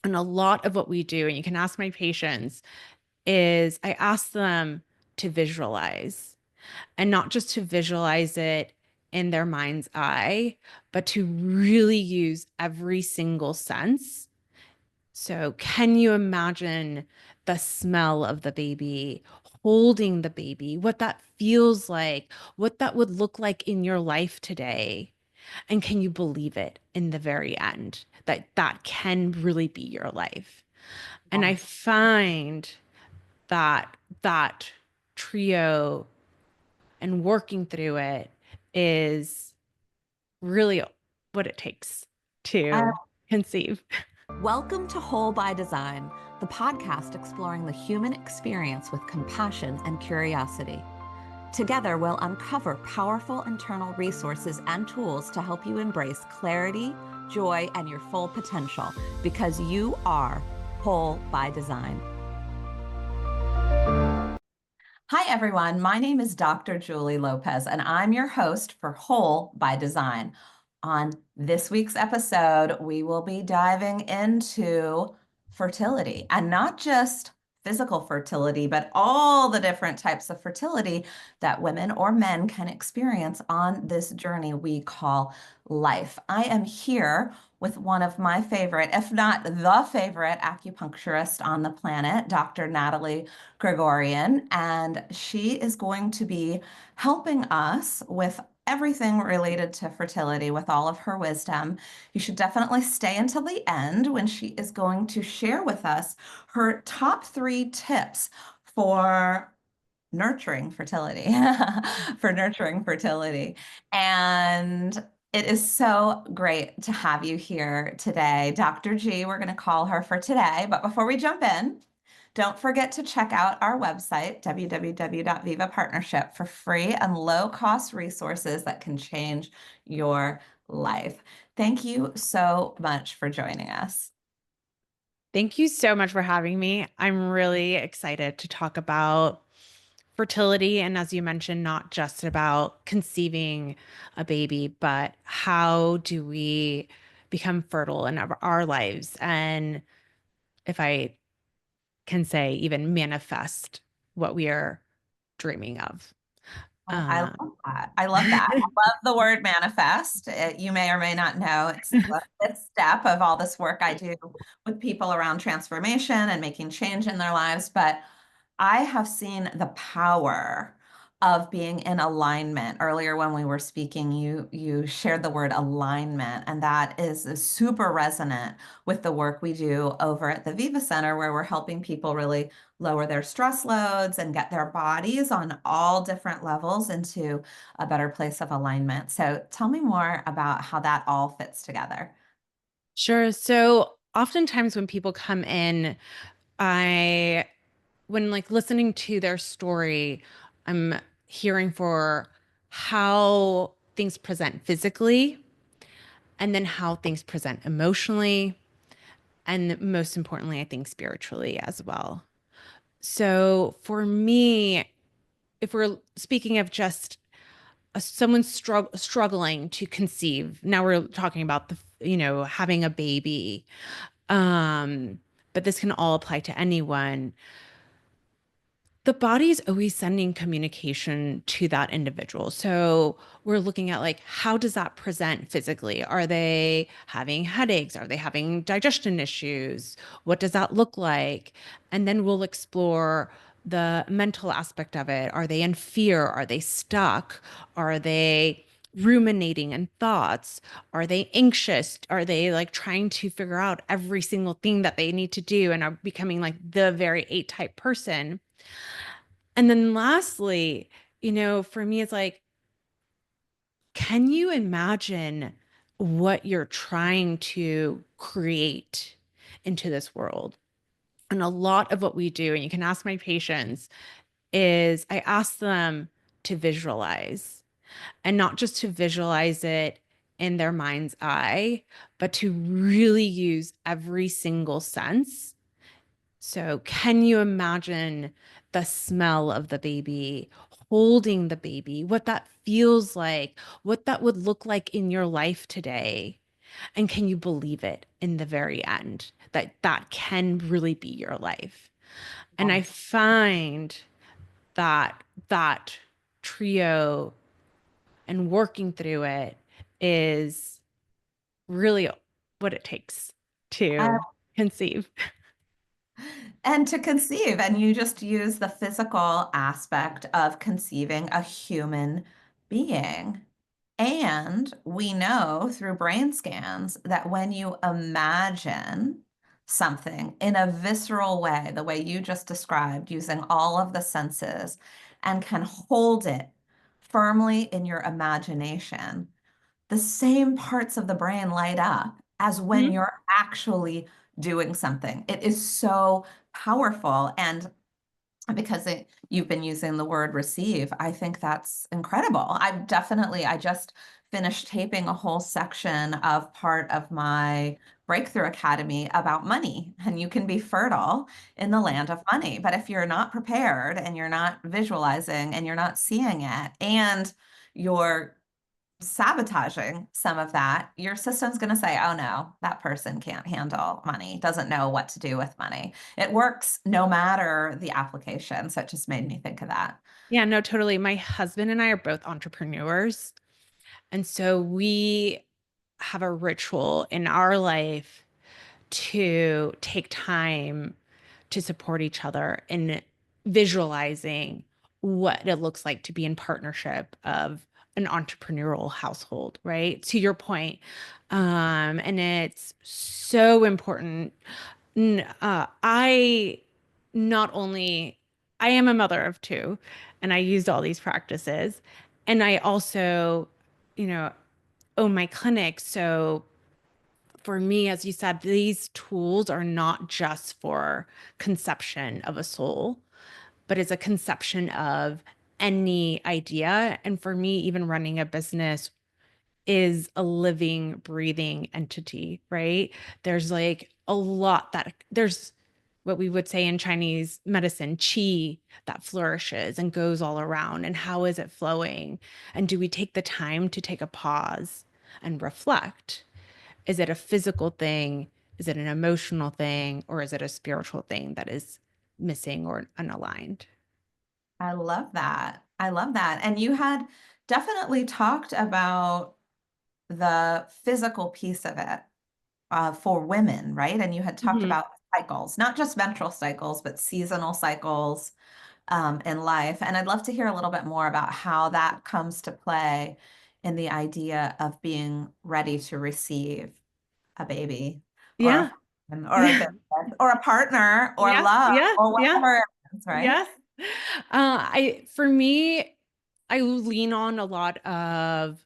And a lot of what we do, and you can ask my patients, is I ask them to visualize, and not just to visualize it in their mind's eye, but to really use every single sense. So, can you imagine the smell of the baby, holding the baby, what that feels like, what that would look like in your life today? And can you believe it in the very end that that can really be your life? And I find that that trio and working through it is really what it takes Uh, to conceive. Welcome to Whole by Design, the podcast exploring the human experience with compassion and curiosity. Together, we'll uncover powerful internal resources and tools to help you embrace clarity, joy, and your full potential because you are whole by design. Hi, everyone. My name is Dr. Julie Lopez, and I'm your host for Whole by Design. On this week's episode, we will be diving into fertility, and not just physical fertility, but all the different types of fertility that women or men can experience on this journey we call life. I am here with one of my favorite, if not the favorite, acupuncturist on the planet, Dr. Natalie Grigorian, and she is going to be helping us with everything related to fertility with all of her wisdom. You should definitely stay until the end when she is going to share with us her top 3 tips for nurturing fertility, for nurturing fertility. And it is so great to have you here today. Dr. G, we're going to call her for today. But before we jump in, don't forget to check out our website, www.viva Partnership, for free and low-cost resources that can change your life. Thank you so much for joining us. Thank you so much for having me. I'm really excited to talk about fertility. And as you mentioned, not just about conceiving a baby, but how do we become fertile in our lives? And if I can say, even manifest what we are dreaming of. Oh, I Um, love that. I love that. I love the word manifest. You may or may not know it's the fifth step of all this work I do with people around transformation and making change in their lives. But I have seen the power of being in alignment. Earlier when we were speaking, you shared the word alignment, and that is super resonant with the work we do over at the Viva Center, where we're helping people really lower their stress loads and get their bodies on all different levels into a better place of alignment. So tell me more about how that all fits together. sure. So oftentimes when people come in, I, when like listening to their story, I'm hearing for how things present physically and then how things present emotionally. And most importantly, I think spiritually as well. So for me, if we're speaking of just someone struggling to conceive, now we're talking about having a baby. Um, but this can all apply to anyone. The body is always sending communication to that individual. So we're looking at like, how does that present physically? Are they having headaches? Are they having digestion issues? What does that look like? And then we'll explore the mental aspect of it. Are they in fear? Are they stuck? Are they ruminating in thoughts? Are they anxious? Are they like trying to figure out every single thing that they need to do and are becoming like the very A type person? And then lastly, for me, it's like, can you imagine what you're trying to create into this world? And a lot of what we do, and you can ask my patients, is I ask them to visualize, and not just to visualize it in their mind's eye, but to really use every single sense. So, can you imagine the smell of the baby, holding the baby, what that feels like, what that would look like in your life today? And can you believe it in the very end that that can really be your life? And I find that that trio and working through it is really what it takes I to conceive. And to conceive, and you just use the physical aspect of conceiving a human being. And we know through brain scans that when you imagine something in a visceral way, the way you just described, using all of the senses, and can hold it firmly in your imagination, the same parts of the brain light up as when Mhm. you're actually doing something. It is so powerful. And because you've been using the word receive, I think that's incredible. I just finished taping a whole section of part of my Breakthrough Academy about money, and you can be fertile in the land of money. But if you're not prepared and you're not visualizing and you're not seeing it, and you're sabotaging some of that, your system's going to say, oh no, that person can't handle money, doesn't know what to do with money. It works no matter the application. So it just made me think of that. Yeah, no, totally. My husband and I are both entrepreneurs. And so we have a ritual in our life to take time to support each other in visualizing what it looks like to be in partnership of an entrepreneurial household, right? To your point. And it's so important. I not only I am a mother of two, and I used all these practices, and I also, you know, own my clinic. So for me, as you said, these tools are not just for conception of a soul, but it's a conception of any idea. And for me, even running a business is a living, breathing entity, right? There's like a lot that there's what we would say in Chinese medicine, qi that flourishes and goes all around. And how is it flowing? And do we take the time to take a pause and reflect? Is it a physical thing? Is it an emotional thing? Or is it a spiritual thing that is missing or unaligned? I love that. I love that. And you had definitely talked about the physical piece of it for women, right? And you had talked Mhm. about cycles, not just menstrual cycles, but seasonal cycles in life. And I'd love to hear a little bit more about how that comes to play in the idea of being ready to receive a baby or a Yeah. friend or a business or a partner or Yeah. love Yeah. or Yeah. whatever it is, right? Yes. For me, I lean on a lot of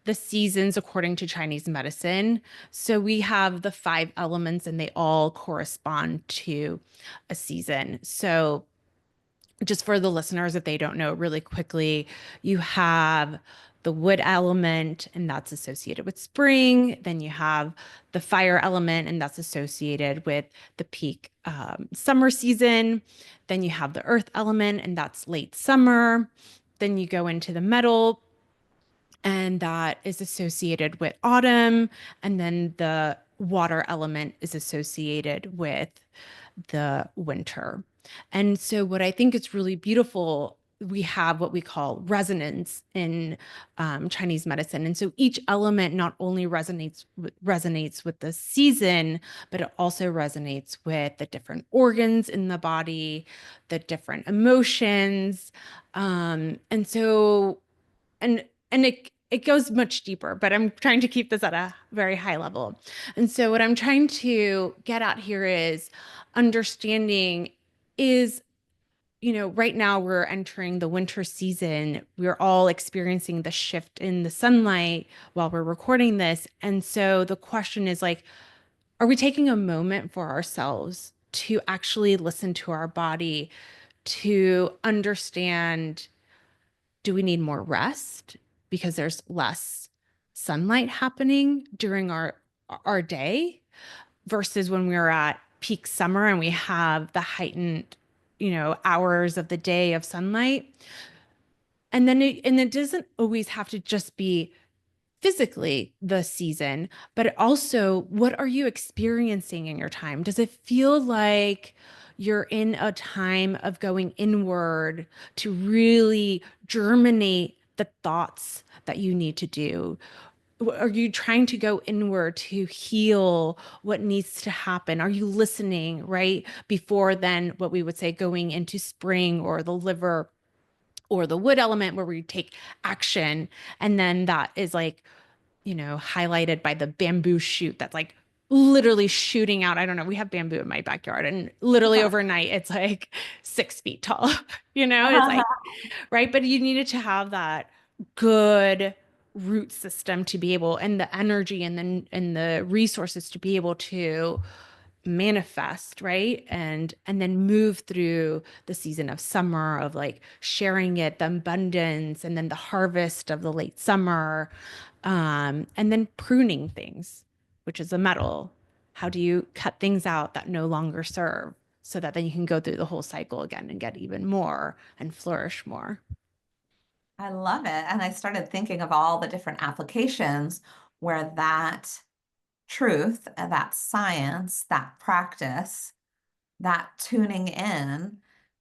the seasons according to Chinese medicine. So we have the five elements and they all correspond to a season. So just for the listeners, if they don't know really quickly, you have the wood element, and that's associated with spring. Then you have the fire element, and that's associated with the peak summer season. Then you have the earth element, and that's late summer. Then you go into the metal, and that is associated with autumn. And then the water element is associated with the winter. And so, what I think is really beautiful, we have what we call resonance in Chinese medicine. And so, each element not only resonates with the season, but it also resonates with the different organs in the body, the different emotions. And so, and it goes much deeper, but I'm trying to keep this at a very high level. And so what I'm trying to get at here is understanding is, right now we're entering the winter season. We're all experiencing the shift in the sunlight while we're recording this. And so the question is like, are we taking a moment for ourselves to actually listen to our body, to understand, do we need more rest because there's less sunlight happening during our day versus when we're at peak summer and we have the heightened, hours of the day of sunlight. And it doesn't always have to just be physically the season, but also what are you experiencing in your time? Does it feel like you're in a time of going inward to really germinate the thoughts that you need to do? Are you trying to go inward to heal what needs to happen? Are you listening right before then what we would say going into spring or the liver or the wood element where we take action? And then that is like, highlighted by the bamboo shoot that's like literally shooting out. I don't know. We have bamboo in my backyard, and literally overnight, it's like 6 feet tall. It's like, right. But you needed to have that good root system to be able, and the energy and the resources to be able to manifest, right? And then move through the season of summer of like sharing it, the abundance, and then the harvest of the late summer, and then pruning things, which is a metal. How do you cut things out that no longer serve so that then you can go through the whole cycle again and get even more and flourish more? I love it. And I started thinking of all the different applications where that truth, that science, that practice, that tuning in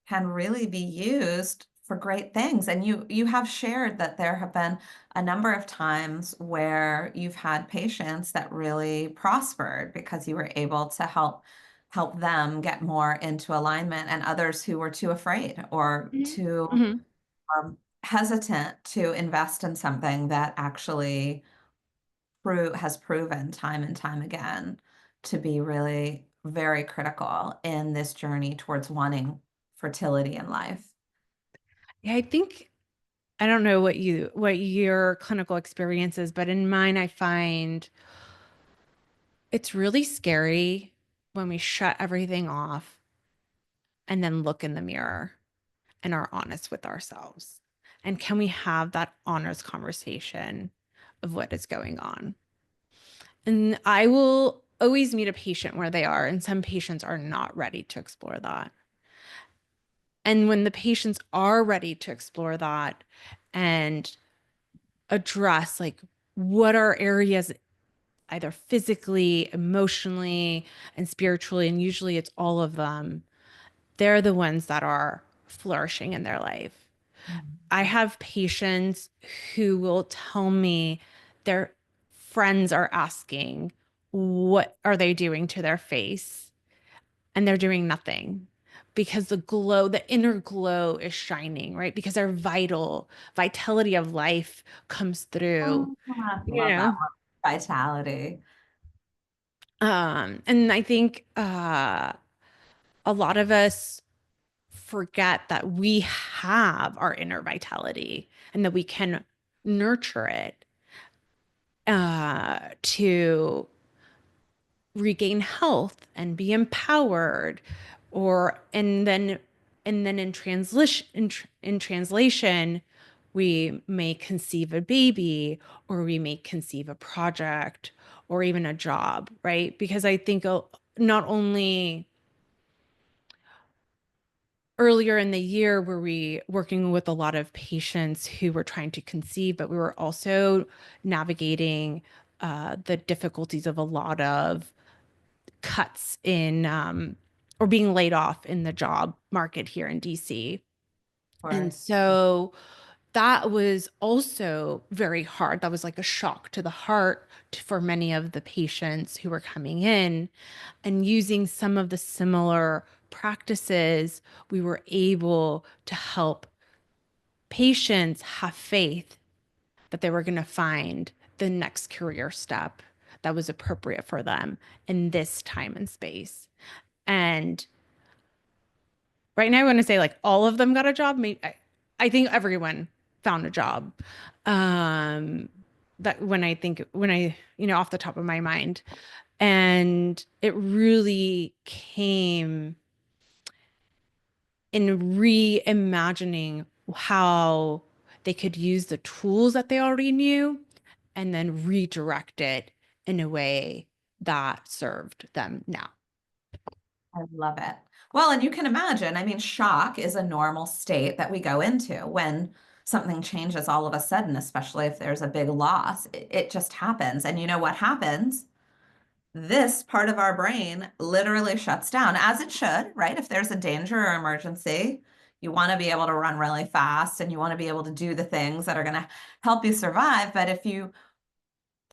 can really be used for great things. And you have shared that there have been a number of times where you've had patients that really prospered because you were able to help them get more into alignment, and others who were too afraid or Mhm. too Mhm. hesitant to invest in something that actually has proven time and time again to be really very critical in this journey towards wanting fertility in life. Yeah, I think I don't know what your clinical experience is, but in mine, I find it's really scary when we shut everything off and then look in the mirror and are honest with ourselves. And can we have that honest conversation of what is going on? And I will always meet a patient where they are, and some patients are not ready to explore that. And when the patients are ready to explore that and address, like, what are areas either physically, emotionally, and spiritually, and usually it's all of them, they're the ones that are flourishing in their life. I have patients who will tell me their friends are asking, what are they doing to their face? And they're doing nothing because the glow, the inner glow is shining, right? Because their vitality of life comes through, Oh, you love that know? one. Vitality. And I think a lot of us forget that we have our inner vitality and that we can nurture it to regain health and be empowered, or and then in translation we may conceive a baby, or we may conceive a project, or even a job, right? Because I think not only earlier in the year were we working with a lot of patients who were trying to conceive, but we were also navigating the difficulties of a lot of cuts in or being laid off in the job market here in DC. Of And course. so that was also very hard. That was like a shock to the heart for many of the patients who were coming in, and using some of the similar practices, we were able to help patients have faith that they were going to find the next career step that was appropriate for them in this time and space. And right now, I want to say like all of them got a job. I think everyone found a job. Um, that when I off the top of my mind, and it really came in reimagining how they could use the tools that they already knew and then redirect it in a way that served them now. I love it. Well, and you can imagine, I mean, shock is a normal state that we go into when something changes all of a sudden, especially if there's a big loss. It just happens. And you know what happens? This part of our brain literally shuts down, as it should, right? If there's a danger or emergency, you want to be able to run really fast and you want to be able to do the things that are going to help you survive. But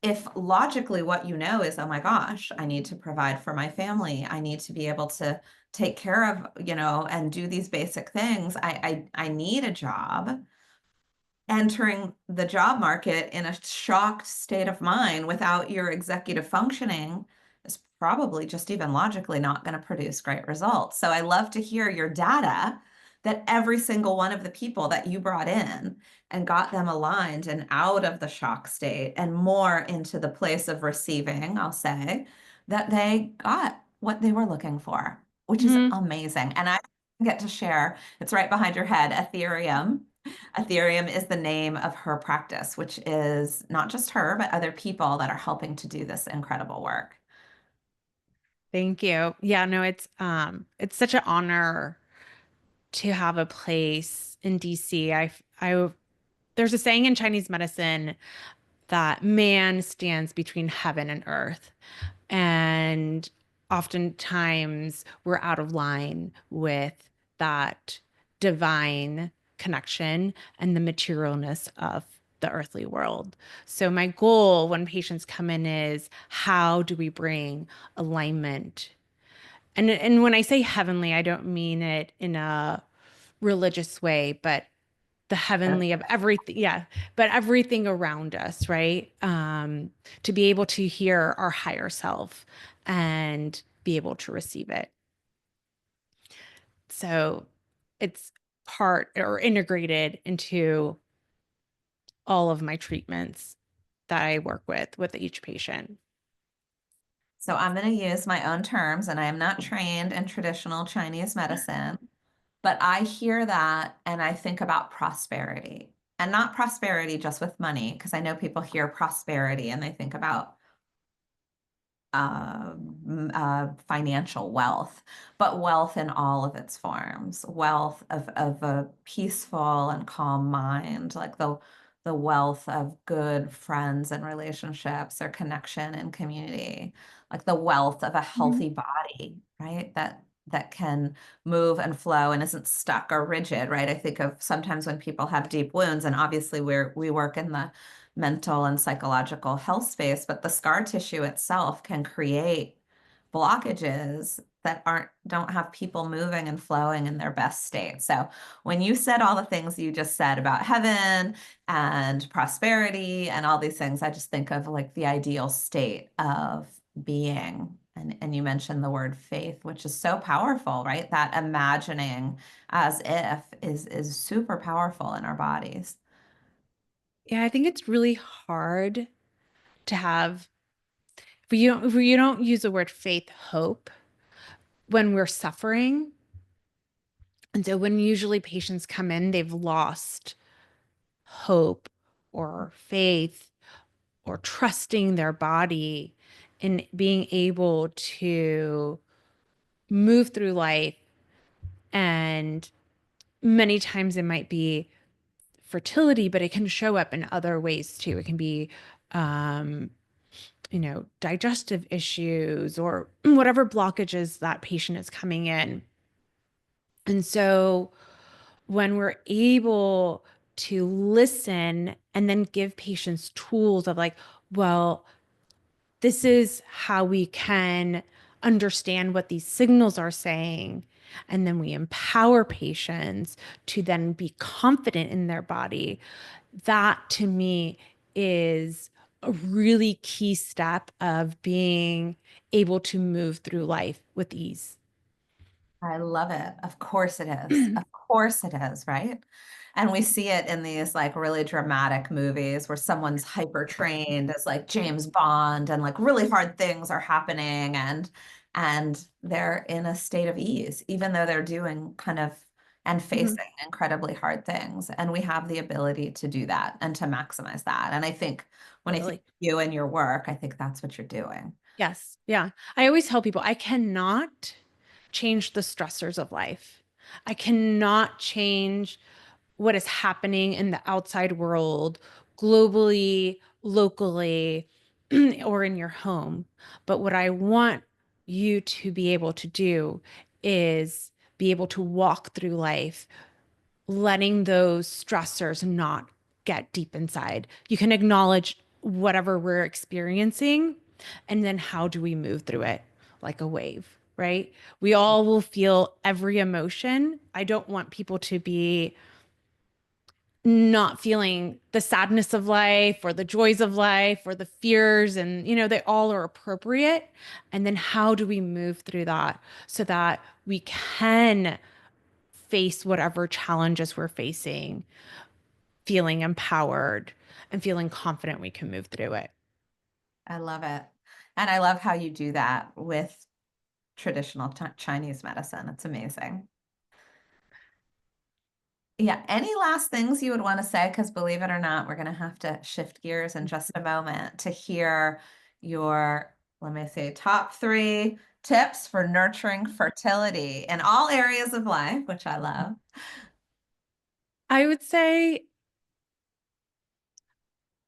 if logically what you know is, oh my gosh, I need to provide for my family, I need to be able to take care of, and do these basic things. I need a job. Entering the job market in a shocked state of mind without your executive functioning is probably just even logically not going to produce great results. So I love to hear your data that every single one of the people that you brought in and got them aligned and out of the shock state and more into the place of receiving, I'll say, that they got what they were looking for, which is Mhm. amazing. And I get to share, it's right behind your head, Ethereum. Ethereum is the name of her practice, which is not just her, but other people that are helping to do this incredible work. Thank you. Yeah, no, it's such an honor to have a place in DC. There's a saying in Chinese medicine that man stands between heaven and earth. And oftentimes we're out of line with that divine connection and the materialness of the earthly world. So, my goal when patients come in is how do we bring alignment? And when I say heavenly, I don't mean it in a religious way, but the heavenly of everything, yeah, but everything around us, right? To be able to hear our higher self and be able to receive it. So it's part or integrated into all of my treatments that I work with each patient. So I'm going to use my own terms, and I am not trained in traditional Chinese medicine, but I hear that and I think about prosperity. And not prosperity just with money, because I know people hear prosperity and they think about financial wealth, but wealth in all of its forms, wealth of a peaceful and calm mind, like the wealth of good friends and relationships or connection and community, like the wealth of a Mhm. healthy body, right? That can move and flow and isn't stuck or rigid, right? I think of sometimes when people have deep wounds, and obviously we work in the mental and psychological health space, but the scar tissue itself can create blockages that don't have people moving and flowing in their best state. So when you said all the things you just said about heaven and prosperity and all these things, I just think of like the ideal state of being. And you mentioned the word faith, which is so powerful, right? That imagining as if is super powerful in our bodies. Yeah, I think it's really hard to have, if you don't use the word faith, hope when we're suffering. And so when usually patients come in, they've lost hope or faith or trusting their body in being able to move through life. And many times it might be fertility, but it can show up in other ways too. It can be, um, digestive issues or whatever blockages that patient is coming in. And so when we're able to listen and then give patients tools of like, well, this is how we can understand what these signals are saying. And then we empower patients to then be confident in their body. That to me is a really key step of being able to move through life with ease. I love it. Of course it is. Of course it is, right? And we see it in these like really dramatic movies where someone's hyper trained as like James Bond and like really hard things are happening and they're in a state of ease, even though they're doing kind of and Mhm. facing incredibly hard things. And we have the ability to do that and to maximize that. And I think when I think Totally. of you and your work, I think that's what you're doing. Yes. Yeah. I always tell people I cannot change the stressors of life. I cannot change what is happening in the outside world, globally, locally, or in your home. But what I want you to be able to do is be able to walk through life, letting those stressors not get deep inside. You can acknowledge whatever we're experiencing, and then how do we move through it like a wave, right? We all will feel every emotion. I don't want people to be not feeling the sadness of life or the joys of life or the fears, and they all are appropriate. And then how do we move through that so that we can face whatever challenges we're facing, feeling empowered and feeling confident we can move through it. I love it. And I love how you do that with traditional Chinese medicine. It's amazing. Yeah. Any last things you would want to say? Because believe it or not, we're going to have to shift gears in just a moment to hear your, let me say, top 3 tips for nurturing fertility in all areas of life, which I love. I would say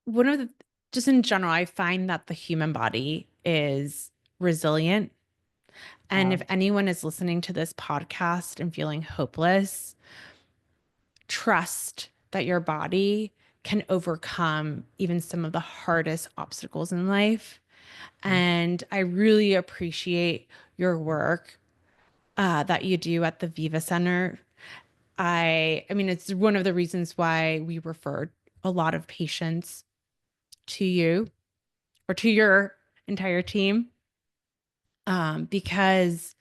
one of the, just in general, I find that the human body is resilient. And if anyone is listening to this podcast and feeling hopeless, trust that your body can overcome even some of the hardest obstacles in life. And I really appreciate your work that you do at the Viva Center. I mean, it's one of the reasons why we referred a lot of patients to you or to your entire team, because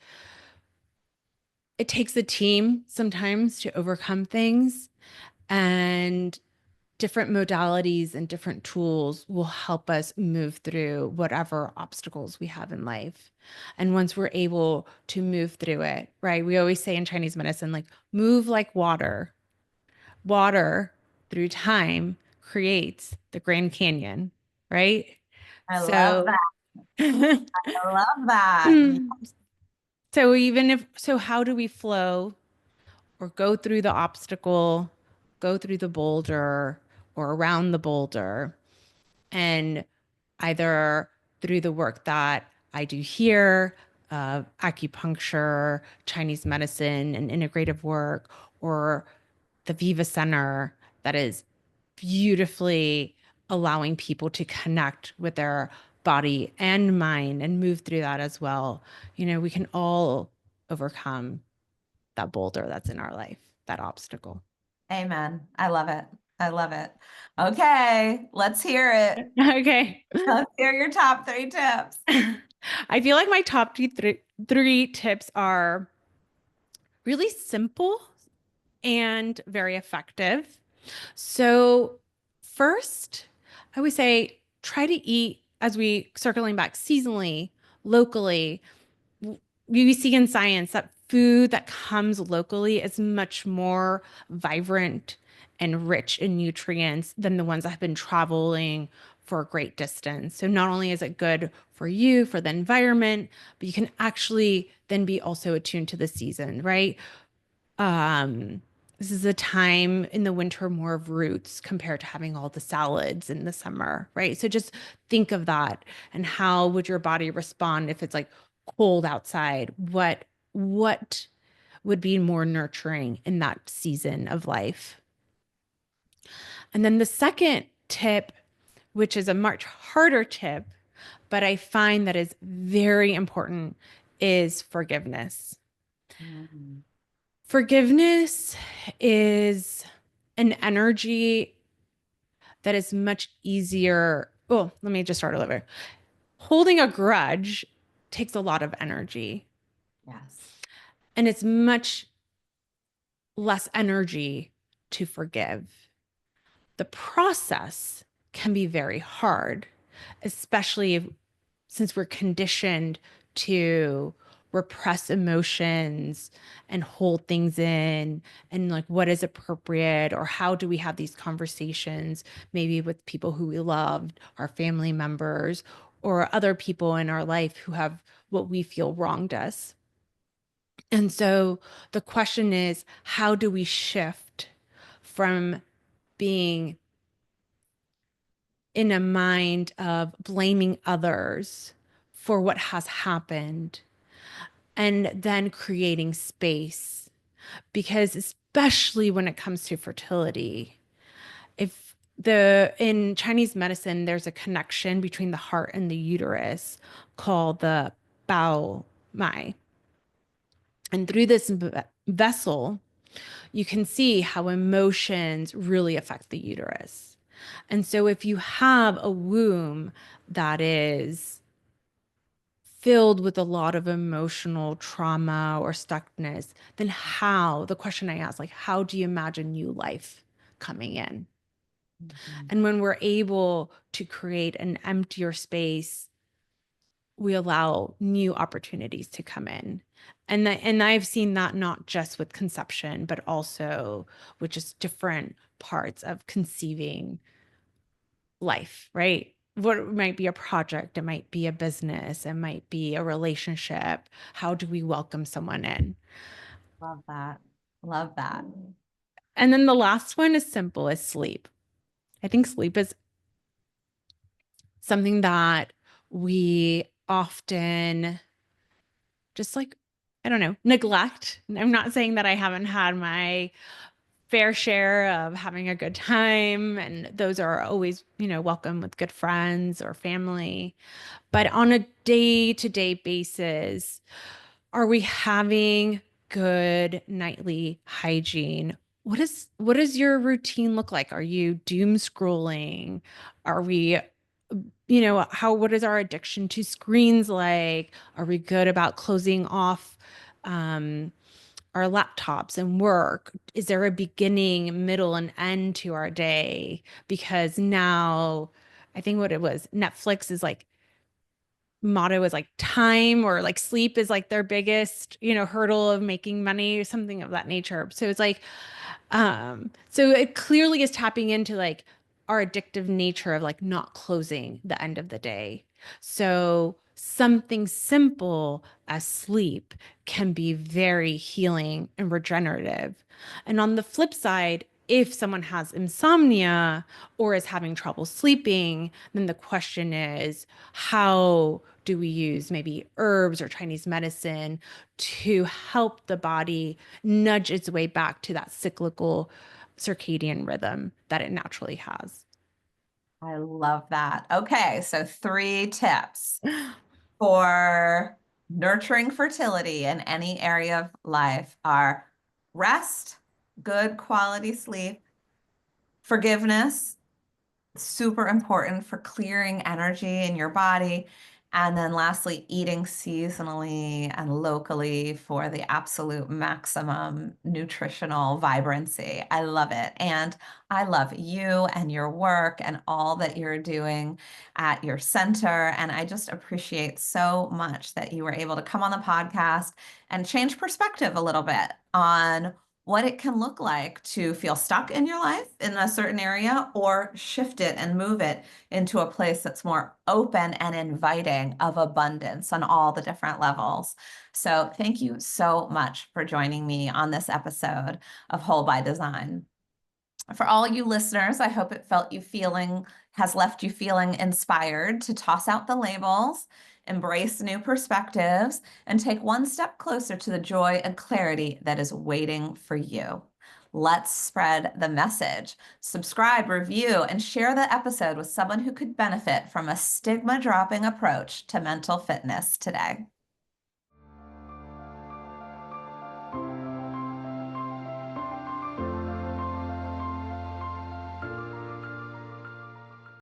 it takes a team sometimes to overcome things, and different modalities and different tools will help us move through whatever obstacles we have in life. And once we're able to move through it, right? We always say in Chinese medicine, like, move like water. Water through time creates the Grand Canyon, right? I love So, that. I love that. so how do we flow or go through the obstacle, go through the boulder or around the boulder, and either through the work that I do here, acupuncture, Chinese medicine, and integrative work, or the Viva Center that is beautifully allowing people to connect with their body and mind and move through that as well. We can all overcome that boulder that's in our life, that obstacle. Amen. I love it. I love it. Okay, let's hear it. Okay. Let's hear your top 3 tips. I feel like my top three tips are really simple and very effective. So, first, I would say try to eat, as we circling back, seasonally, locally. We see in science that food that comes locally is much more vibrant and rich in nutrients than the ones that have been traveling for a great distance. So not only is it good for you, for the environment, but you can actually then be also attuned to the season, right? Um, this is a time in the winter more of roots compared to having all the salads in the summer, right? So just think of that, and how would your body respond if it's like cold outside? What would be more nurturing in that season of life? And then the second tip, which is a much harder tip, but I find that is very important, is forgiveness. Mm. Forgiveness is an energy that is much easier. Oh, let me just start over. Holding a grudge takes a lot of energy, Yes. and it's much less energy to forgive. The process can be very hard, especially since we're conditioned to repress emotions and hold things in, and like what is appropriate, or how do we have these conversations maybe with people who we loved, our family members, or other people in our life who have what we feel wronged us. And so the question is, how do we shift from being in a mind of blaming others for what has happened and then creating space. Because especially when it comes to fertility, if the in Chinese medicine, there's a connection between the heart and the uterus called the Bao Mai. And through this vessel, you can see how emotions really affect the uterus. And so if you have a womb that is filled with a lot of emotional trauma or stuckness, then the question I ask, like, how do you imagine new life coming in? Mhm. And when we're able to create an emptier space, we allow new opportunities to come in. And I've seen that not just with conception, but also with just different parts of conceiving life, right? What might be a project, it might be a business, it might be a relationship. How do we welcome someone in? Love that. Love that. And then the last one is simple as sleep. I think sleep is something that we often just like, I don't know, neglect. I'm not saying that I haven't had my fair share of having a good time, and those are always, welcome with good friends or family. But on a day-to-day basis, are we having good nightly hygiene? What does your routine look like? Are you doom scrolling? Are we, what is our addiction to screens like? Are we good about closing off um, our laptops and work? Is there a beginning, middle, and end to our day? Because now, I think what it was, Netflix is like motto is like time or like sleep is like their biggest, hurdle of making money or something of that nature. So it's like, so it clearly is tapping into like our addictive nature of like not closing the end of the day. So something simple as sleep can be very healing and regenerative. And on the flip side, if someone has insomnia or is having trouble sleeping, then the question is, how do we use maybe herbs or Chinese medicine to help the body nudge its way back to that cyclical circadian rhythm that it naturally has? I love that. Okay, so 3 tips for nurturing fertility in any area of life are rest, good quality sleep, forgiveness, super important for clearing energy in your body. And then lastly, eating seasonally and locally for the absolute maximum nutritional vibrancy. I love it. And I love you and your work and all that you're doing at your center. And I just appreciate so much that you were able to come on the podcast and change perspective a little bit on what it can look like to feel stuck in your life in a certain area or shift it and move it into a place that's more open and inviting of abundance on all the different levels. So thank you so much for joining me on this episode of Whole by Design. For all you listeners, I hope it has left you feeling inspired to toss out the labels, embrace new perspectives, and take one step closer to the joy and clarity that is waiting for you. Let's spread the message. Subscribe, review, and share the episode with someone who could benefit from a stigma dropping approach to mental fitness today.